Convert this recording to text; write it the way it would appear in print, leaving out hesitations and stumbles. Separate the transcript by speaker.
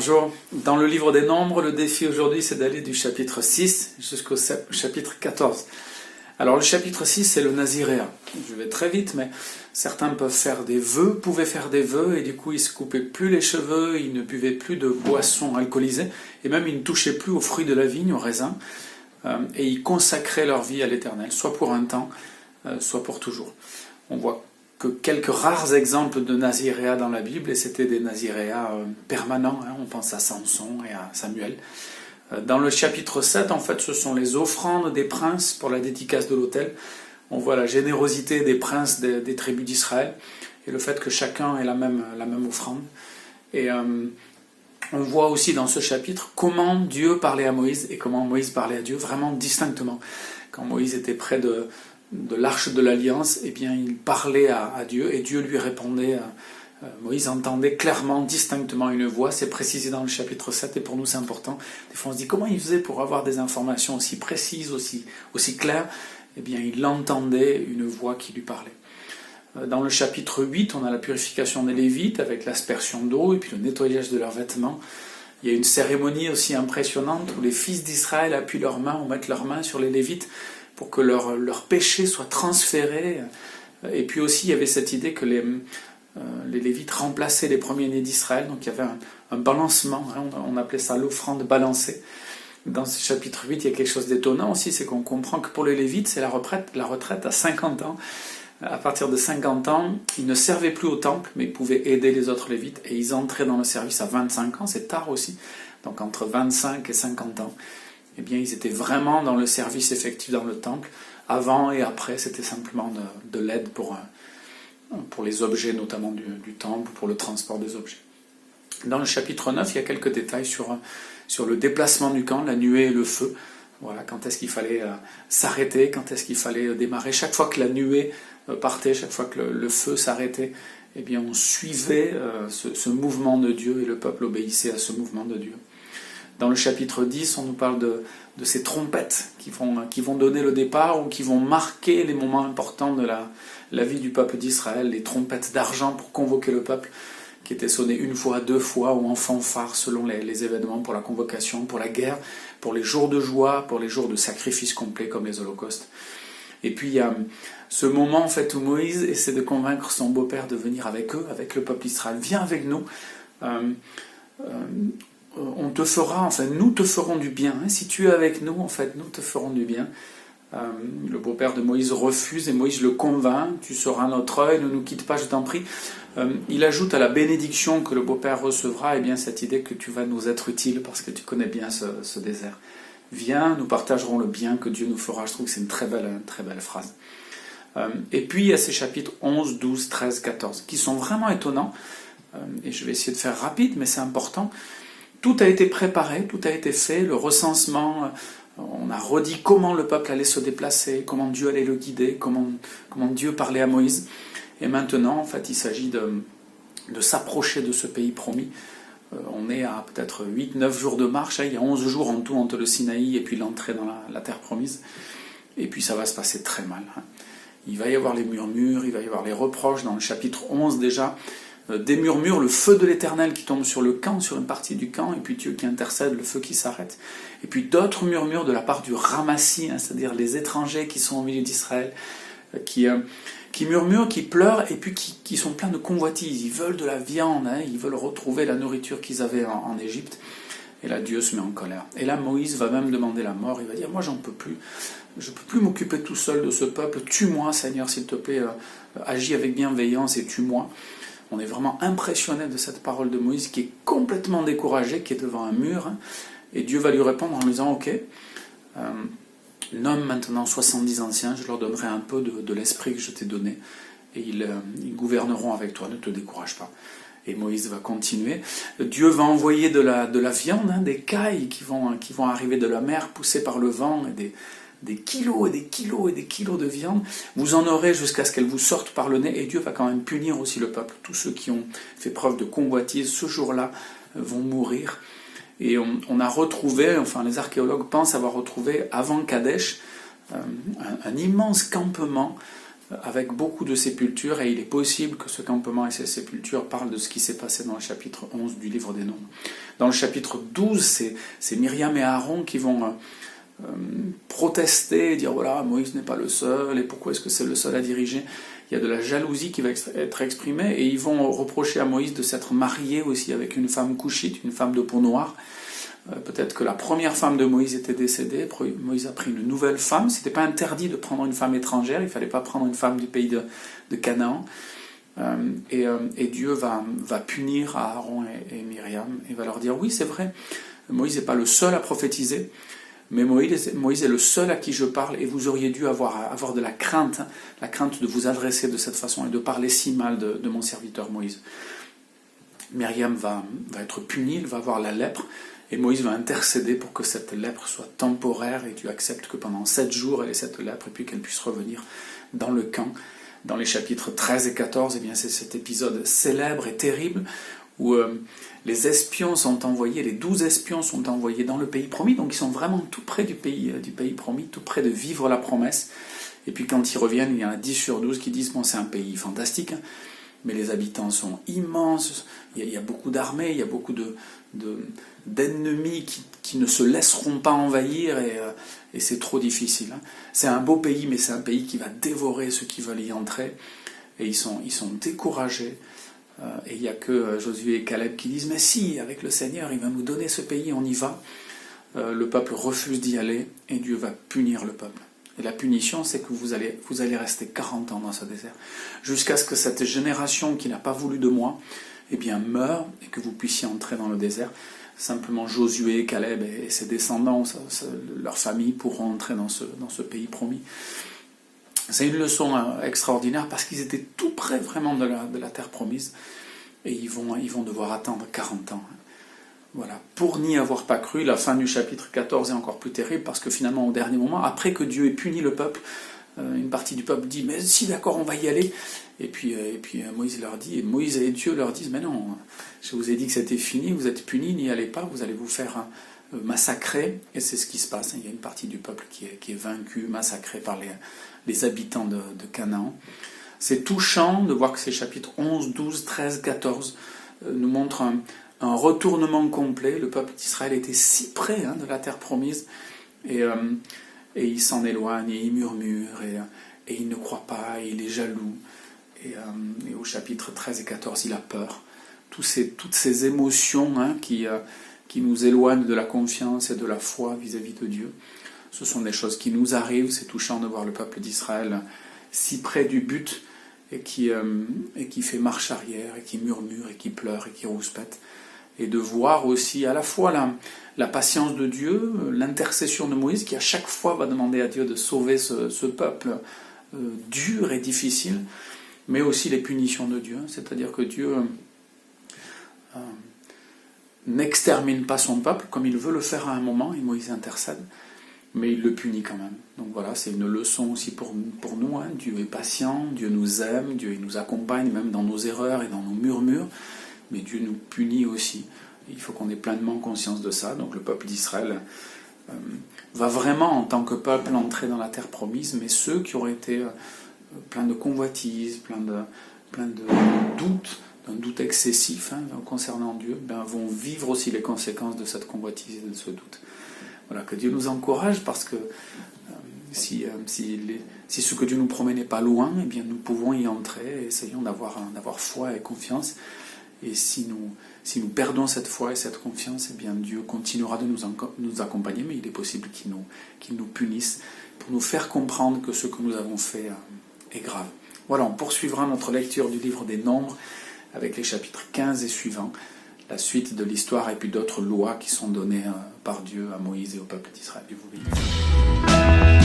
Speaker 1: Bonjour. Dans le livre des Nombres, le défi aujourd'hui, c'est d'aller du chapitre 6 jusqu'au chapitre 14. Alors le chapitre 6, c'est le Naziréa. Je vais très vite, mais certains peuvent faire des vœux, pouvaient faire des vœux, et du coup ils se coupaient plus les cheveux, ils ne buvaient plus de boissons alcoolisées, et même ils ne touchaient plus aux fruits de la vigne, aux raisins, et ils consacraient leur vie à l'Éternel, soit pour un temps, soit pour toujours. On voit que quelques rares exemples de Naziréa dans la Bible, et c'était des Naziréas permanents, on pense à Samson et à Samuel. Dans le chapitre 7, en fait, ce sont les offrandes des princes pour la dédicace de l'autel. On voit la générosité des princes des tribus d'Israël, et le fait que chacun ait la même offrande. Et on voit aussi dans ce chapitre comment Dieu parlait à Moïse, et comment Moïse parlait à Dieu, vraiment distinctement. Quand Moïse était près de l'arche de l'Alliance, eh bien, il parlait à Dieu, et Dieu lui répondait. Moïse entendait clairement, distinctement une voix, c'est précisé dans le chapitre 7, et pour nous c'est important. Des fois on se dit comment il faisait pour avoir des informations aussi précises, aussi claires. Eh bien, il entendait une voix qui lui parlait. Dans le chapitre 8, on a la purification des Lévites avec l'aspersion d'eau et puis le nettoyage de leurs vêtements. Il y a une cérémonie aussi impressionnante où les fils d'Israël appuient leurs mains ou mettent leurs mains sur les Lévites pour que leur péché soit transféré. Et puis aussi, il y avait cette idée que les Lévites remplaçaient les premiers-nés d'Israël, donc il y avait un balancement, on appelait ça l'offrande balancée. Dans ce chapitre 8, il y a quelque chose d'étonnant aussi, c'est qu'on comprend que pour les Lévites, c'est la retraite à 50 ans. À partir de 50 ans, ils ne servaient plus au temple, mais ils pouvaient aider les autres Lévites, et ils entraient dans le service à 25 ans, c'est tard aussi, donc entre 25 et 50 ans. Eh bien, ils étaient vraiment dans le service effectif dans le temple. Avant et après, c'était simplement de l'aide pour les objets, notamment du temple, pour le transport des objets. Dans le chapitre 9, il y a quelques détails sur le déplacement du camp, la nuée et le feu. Voilà, quand est-ce qu'il fallait s'arrêter, quand est-ce qu'il fallait démarrer. Chaque fois que la nuée partait, chaque fois que le feu s'arrêtait, eh bien, on suivait ce mouvement de Dieu, et le peuple obéissait à ce mouvement de Dieu. Dans le chapitre 10, on nous parle de ces trompettes qui vont donner le départ ou qui vont marquer les moments importants de la vie du peuple d'Israël, les trompettes d'argent pour convoquer le peuple, qui étaient sonnées une fois, deux fois, ou en fanfare selon les événements pour la convocation, pour la guerre, pour les jours de joie, pour les jours de sacrifice complet comme les holocaustes. Et puis il y a ce moment en fait où Moïse essaie de convaincre son beau-père de venir avec eux, avec le peuple d'Israël. Viens avec nous. On te fera, enfin nous te ferons du bien. Si tu es avec nous, en fait, nous te ferons du bien. Le beau-père de Moïse refuse, et Moïse le convainc. Tu seras notre œil, ne nous quitte pas, je t'en prie. Il ajoute à la bénédiction que le beau-père recevra, eh bien, cette idée que tu vas nous être utile parce que tu connais bien ce désert. Viens, nous partagerons le bien que Dieu nous fera. Je trouve que c'est une très belle phrase. Et puis il y a ces chapitres 11, 12, 13, 14 qui sont vraiment étonnants. Et je vais essayer de faire rapide, mais c'est important. Tout a été préparé, tout a été fait, le recensement, on a redit comment le peuple allait se déplacer, comment Dieu allait le guider, comment Dieu parlait à Moïse. Et maintenant, en fait, il s'agit de s'approcher de ce pays promis. On est à peut-être 8-9 jours de marche, il y a 11 jours en tout entre le Sinaï et puis l'entrée dans la terre promise. Et puis ça va se passer très mal. Il va y avoir les murmures, il va y avoir les reproches, dans le chapitre 11 déjà, des murmures, le feu de l'Éternel qui tombe sur le camp, sur une partie du camp, et puis Dieu qui intercède, le feu qui s'arrête. Et puis d'autres murmures de la part du ramassis, c'est-à-dire les étrangers qui sont au milieu d'Israël, qui murmurent, qui pleurent, et puis qui sont pleins de convoitises. Ils veulent de la viande, ils veulent retrouver la nourriture qu'ils avaient en Égypte. Et là, Dieu se met en colère. Et là, Moïse va même demander la mort. Il va dire, moi, j'en peux plus. Je ne peux plus m'occuper tout seul de ce peuple. Tue-moi, Seigneur, s'il te plaît. Agis avec bienveillance et tue-moi. On est vraiment impressionné de cette parole de Moïse qui est complètement découragé, qui est devant un mur. Et Dieu va lui répondre en lui disant, ok, nomme maintenant 70 anciens, je leur donnerai un peu de l'esprit que je t'ai donné. Et ils gouverneront avec toi, ne te décourage pas. Et Moïse va continuer. Dieu va envoyer de la viande, des cailles qui vont arriver de la mer, poussées par le vent, et des kilos et des kilos et des kilos de viande. Vous en aurez jusqu'à ce qu'elle vous sorte par le nez, et Dieu va quand même punir aussi le peuple. Tous ceux qui ont fait preuve de convoitise, ce jour-là, vont mourir. Et on a retrouvé, enfin les archéologues pensent avoir retrouvé, avant Kadesh, un immense campement avec beaucoup de sépultures, et il est possible que ce campement et ces sépultures parlent de ce qui s'est passé dans le chapitre 11 du livre des Nombres. Dans le chapitre 12, c'est Myriam et Aaron qui vont protester, dire voilà, Moïse n'est pas le seul, et pourquoi est-ce que c'est le seul à diriger? Il y a de la jalousie qui va être exprimée, et ils vont reprocher à Moïse de s'être marié aussi avec une femme couchite, une femme de peau noire. Peut-être que la première femme de Moïse était décédée, Moïse a pris une nouvelle femme. C'était pas interdit de prendre une femme étrangère, il fallait pas prendre une femme du pays de Canaan. Et Dieu va punir Aaron et Myriam, et va leur dire oui, c'est vrai, Moïse n'est pas le seul à prophétiser, mais Moïse est le seul à qui je parle, et vous auriez dû avoir de la crainte de vous adresser de cette façon et de parler si mal de mon serviteur Moïse. Myriam va être punie, elle va avoir la lèpre, et Moïse va intercéder pour que cette lèpre soit temporaire, et Dieu accepte que pendant 7 jours elle ait cette lèpre, et puis qu'elle puisse revenir dans le camp. Dans les chapitres 13 et 14, eh bien, c'est cet épisode célèbre et terrible où les espions sont envoyés, les 12 espions sont envoyés dans le pays promis, donc ils sont vraiment tout près du pays promis, tout près de vivre la promesse. Et puis quand ils reviennent, il y en a 10 sur 12 qui disent bon, c'est un pays fantastique, hein, mais les habitants sont immenses, il y a beaucoup d'armées, il y a beaucoup d'ennemis qui ne se laisseront pas envahir, et c'est trop difficile. Hein. C'est un beau pays, mais c'est un pays qui va dévorer ceux qui veulent y entrer, et ils sont découragés. Et il n'y a que Josué et Caleb qui disent mais si, avec le Seigneur, il va nous donner ce pays, on y va. Le peuple refuse d'y aller, et Dieu va punir le peuple. Et la punition, c'est que vous allez rester 40 ans dans ce désert, jusqu'à ce que cette génération qui n'a pas voulu de moi, eh bien, meure, et que vous puissiez entrer dans le désert. Simplement Josué, Caleb et ses descendants, leurs familles pourront entrer dans ce pays promis. C'est une leçon extraordinaire, parce qu'ils étaient tout près vraiment de la terre promise, et ils vont devoir attendre 40 ans. Voilà. Pour n'y avoir pas cru, la fin du chapitre 14 est encore plus terrible, parce que finalement, au dernier moment, après que Dieu ait puni le peuple, une partie du peuple dit « mais si, d'accord, on va y aller ». Et puis Moïse leur dit, et Moïse et Dieu leur disent « mais non, je vous ai dit que c'était fini, vous êtes punis, n'y allez pas, vous allez vous faire massacrer ». Et c'est ce qui se passe. Il y a une partie du peuple qui est vaincue, massacrée par les habitants de Canaan. C'est touchant de voir que ces chapitres 11, 12, 13, 14 nous montrent un retournement complet. Le peuple d'Israël était si près de la terre promise, et il s'en éloigne, et il murmure, et il ne croit pas, et il est jaloux. Et au chapitre 13 et 14, il a peur. Toutes ces émotions qui nous éloignent de la confiance et de la foi vis-à-vis de Dieu, ce sont des choses qui nous arrivent. C'est touchant de voir le peuple d'Israël si près du but, et qui fait marche arrière, et qui murmure, et qui pleure, et qui rouspète. Et de voir aussi à la fois la patience de Dieu, l'intercession de Moïse, qui à chaque fois va demander à Dieu de sauver ce peuple dur et difficile, mais aussi les punitions de Dieu. C'est-à-dire que Dieu n'extermine pas son peuple, comme il veut le faire à un moment, et Moïse intercède, mais il le punit quand même. Donc voilà, c'est une leçon aussi pour nous. Dieu est patient, Dieu nous aime, Dieu nous accompagne même dans nos erreurs et dans nos murmures, mais Dieu nous punit aussi. Il faut qu'on ait pleinement conscience de ça. Donc le peuple d'Israël va vraiment, en tant que peuple, entrer dans la terre promise, mais ceux qui auraient été pleins de convoitises, pleins de doutes, d'un doute excessif concernant Dieu, vont vivre aussi les conséquences de cette convoitise et de ce doute. Voilà, que Dieu nous encourage, parce que si ce que Dieu nous promet n'est pas loin, eh bien nous pouvons y entrer, et essayons d'avoir foi et confiance. Et si nous perdons cette foi et cette confiance, eh bien Dieu continuera de nous accompagner, mais il est possible qu'il nous punisse pour nous faire comprendre que ce que nous avons fait est grave. Voilà, on poursuivra notre lecture du livre des Nombres avec les chapitres 15 et suivants, la suite de l'histoire et puis d'autres lois qui sont données par Dieu à Moïse et au peuple d'Israël. Dieu vous bénisse.